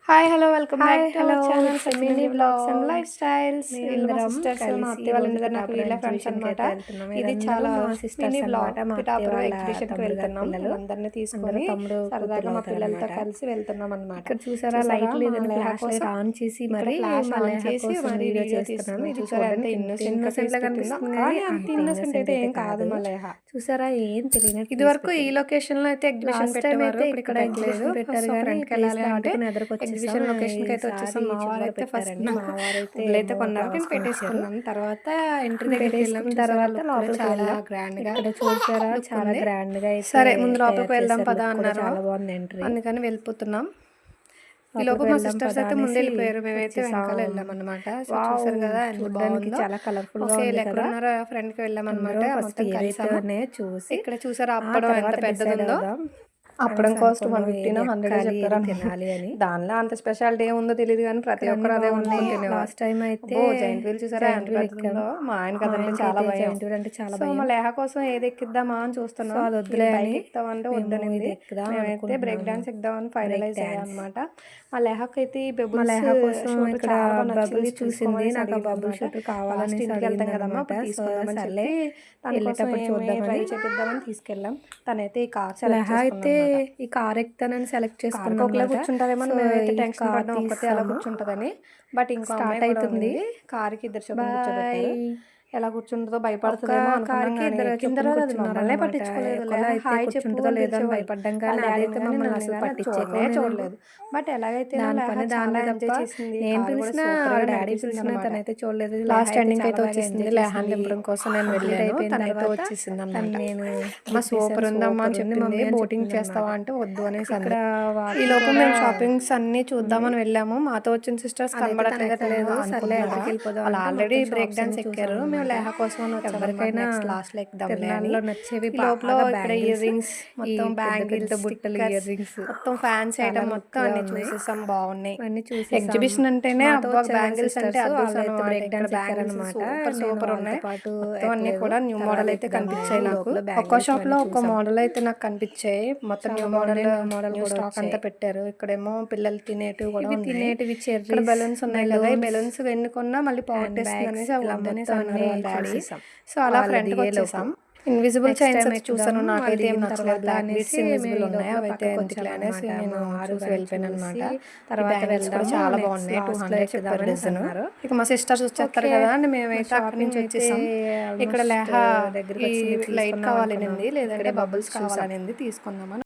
Hi hello welcome hi back to hello our channel it's mini mini vlogs and vlogs. Life styles. వీళ్ళు మా మేమందరం sisters, మా కలిసి అత్తయ్య వాళ్ళ ఈరోజు ఇంటి దగ్గర నాకు పిఠాపురం వీళ్ళ ఫ్రెండ్స్ ఎగ్జిబిషన్కి అనమాట. అయితే వెళ్తున్నాం. ఇది చాలా వీళ్ళందరూ మా సిస్టర్స్ మినీ వ్లాగ్. అనమాట. మా అత్తయ్య పిఠాపురం వాళ్ళ ఎగ్జిబిషన్కి తమ్ముడు గారి వెళ్తున్నాం. పిల్లలు అందరినీ అందరూ తీసుకొని తమ్ముడు సరదాగా కూతురు మా పిల్లలతో అవుతారనమాట. కలిసి వెళ్తున్నాం అనమాట. ఇక్కడ చూసారా చూసారా లైట్లు మా ఏదైనా లేహ ఫ్లాష్ లైట్ కోసం ఆన్ చేసి ఇక్కడ మరి ఫ్లాష్ మా ఆన్ లేహ చేసి కోసం మరి వీడియో వీడియో చేస్తున్నాం. తీస్తున్నాం. ఇది చూసారా ఎంత చూడడానికి ఎంత ఇన్నోసెంట్ గా కనిపిస్తుందో, కనిపిస్తుంది కానీ కానీ అంత అంత ఇన్నోసెంట్ అయితే ఏం కాదు కాదు. మా లేహ. చూసారా ఏం తెలియనట్టు ఇది వరకు ఈ లొకేషన్ లో అయితే ఎగ్జిబిషన్ లాస్ట్ టైం పెట్టేవారు, అయితే ఇప్పుడు ఇక్కడ పెట్టలేదు. ఎగ్జిబిషన్ పెట్టారు సో కానీ ఫ్రెండ్కి ప్లేస్ వెళ్ళాలి అంటే దాటుకుని ఎదురుకు ఎగ్జిబిషన్ వచ్చేసాం. లొకేషన్కి అయితే వచ్చేసాం. మా వారైతే ఫస్ట్ మా వారైతే పువ్వులైతే కొన్నారు, కానీ ఫ్లవర్స్ కొనిచ్చారు. పెట్టేసుకున్నాం. తర్వాత ఎంట్రీ దగ్గరికి వెళ్ళాం. పెట్టేసుకున్న చూసారా తర్వాత లుక్ లోపలికి చాలా వెళ్ళాం. గ్రాండ్ గా ఇక్కడ చూసారా లుక్ చాలా ఉంది. గ్రాండ్ గా అయితే సరే ముందు లోపలికి తయారు వెళ్దాం చేశారు. పదా లుక్ కూడా అన్నారు, చాలా బాగుంది ఎంట్రీ. అందుకని వెళ్ళిపోతున్నాం. ఈ లోపలికి లోపు మా వెళ్దాం సిస్టర్స్ పదా అయితే ముందు అనేసి వెళ్ళిపోయారు, మేమైతే వచ్చేసాం. వెనకాల వెళ్ళాం అనమాట. So wow! చూసారు కదా ఎంత చూడడానికి బాగుందో. చాలా కలర్ఫుల్ గా ఓకే ఉంది కదా. ఎక్కడున్నారో ఫ్రెండ్ కి వెళ్ళాం అనమాట. అందరూ ఫస్ట్ మొత్తం కలిసాము. ఏదైతేనే చూసి ఇక్కడ చూసారా ఆ అప్పడం ఎంత తర్వాత పెద్దది డిసైడ్ ఉందో. అవుదాం అప్పడం అనేసి కాస్ట్ అనుకున్నాం. 150 ఏది 100 ఎక్కాలి, చెప్పారు ఏది అనమాట. తినాలి అని. దానిలో అంత స్పెషాలిటీ ఏముందో తెలియదు, కానీ ప్రతి ఒక్కరు అదే వండుకొని తినేవారు. లాస్ట్ టైం అయితే జైంట్ వీల్ చూసారా ఎంత పెద్దదో. మా ఆయన కదంటే చాలా భయం. జైంట్ వీల్ అంటే చాలా సో భయం. మా లేహ కోసం ఏది ఎక్కిద్దామా అని చూస్తున్నాం. సో అది వద్దులే అని ఎక్కుతామంటే మేము వద్దనింది. ఇది ఎక్కుదాం మేమైతే బ్రేక్ అనుకుంటున్నాము. డాన్స్ ఎక్కుదామని ఫైనలైజ్ అయ్యాం అనమాట. మా లేహకి అయితే ఈ మా బెబుల్స్ లేహ కోసం ఇక్కడ బబుల్స్ చూసింది. నాకు ఆ బబుల్ షూట్ కావాలని ఇంటికి వెళ్తాం కదమ్మా అడిగిందనమాట. సో తీసుకుందామని సర్లే చెప్పి వెళ్ళేటప్పుడు చూద్దామని ట్రై చేపిద్దామని తీసుకెళ్ళాం. తనైతే ఈ కార్ లేహ సెలెక్ట్ అయితే చేసుకున్నాం. ఈ కార్ ఎక్కుతానని సెలెక్ట్ చేసుకున్నాం. ఒకలా కూర్చుంటారేమో సో మేమైతే ఈ టెన్షన్ కార్ పడ్డాం, ఒక్కతే అలా కూర్చుంటదని. బట్ ఇంకా స్టార్ట్ అవుతుంది. కార్కి ఇద్దరు చొప్పున బాయ్. కూర్చోబెట్టారు. ఎలా కూర్చుంటుందో భయపడుతుందేమో అనుకున్నాం, కానీ కింద రోజు అది మమ్మల్నే పట్టించుకోలేదు. హాయ్ చెప్పుదో లేదో అని భయపడ్డాం కానీ అదైతే మమ్మల్ని అసలు చూడలేదు. బట్ ఎలాగైతే దాన్ని తప్ప నేను పిలిచిన డాడీ పిలిచిన తనైతే చూడలేదు. లాస్ట్ ఎండింగ్ అయితే వచ్చేసింది. లేహాన్ దింపడం కోసం నేను వెళ్ళాను, తనైతే వచ్చేసింది అన్నమాట. నేను అమ్మ సూపర్ ఉందమ్మా అని చెప్పింది. బోటింగ్ చేస్తావా అంటే వద్దు అనేసి ఇక్కడ ఈ లోపు మేము షాపింగ్స్ అన్ని చూద్దామని వెళ్ళాము. మాతో వచ్చిన సిస్టర్స్ కనబడట్లేదు. సర్లే వాళ్ళు ఆల్రెడీ బ్రేక్ డాన్స్ ఎక్కారు, మేము లేహ కోసం ఎవరికైనా లాస్ట్ లో ఎక్కుదాంలో నచ్చేవి లోపల ఇక్కడ ఇయర్ రింగ్స్, మొత్తం బ్యాంగిల్స్, బుట్టలు, ఇయర్ రింగ్స్, మొత్తం ఫ్యాన్సీ ఐటమ్ మొత్తం అన్ని చూసేసాం. బాగున్నాయి. ఎగ్జిబిషన్ అంటేనే అబ్బా బ్యాంగిల్స్ అంటే బ్రేక్ డాన్స్ అనమాట. సూపర్ ఉన్నాయి. మొత్తం అన్ని కూడా న్యూ మోడల్ అయితే కనిపించాయి నాకు. ఒక్కో షాప్ లో ఒక్కో మోడల్ అయితే నాకు కనిపించాయి. మొత్తం న్యూ మోడల్ న్యూ స్టాక్ అంతా పెట్టారు. ఇక్కడేమో పిల్లలు తినేటివి కూడా తినేటివి ఇక్కడ బెలూన్స్ ఉన్నాయి కదా, ఈ బెలూన్స్ ఎన్ని కొన్నా మళ్ళీ పోగొట్టేస్తుంది అనేసి వద్దనేసి అన్నారు డాడీ. సో అలా ఫ్రంట్ కి వచ్చేసాం. ఇన్విజిబుల్ చైన్స్ చూసాను, నాకైతే ఏం నచ్చలేదు. బ్లాక్ బీడ్స్ ఇన్విజిబుల్ ఉన్నాయి, అవైతే ఎందుకులే అనేసి నేను చూసి వెళ్ళిపోయాను అనమాట. తర్వాత వెళ్దాం చాలా బాగున్నాయి. 200 చెప్పారు డజన్. ఇక మా సిస్టర్స్ వచ్చేస్తారు కదా అని మేమైతే అక్కడి నుంచి వచ్చేసాం. ఇక్కడ లేహ లైట్ కావాలనింది, లేదంటే బబుల్స్ కావాలనింది, తీసుకుందామని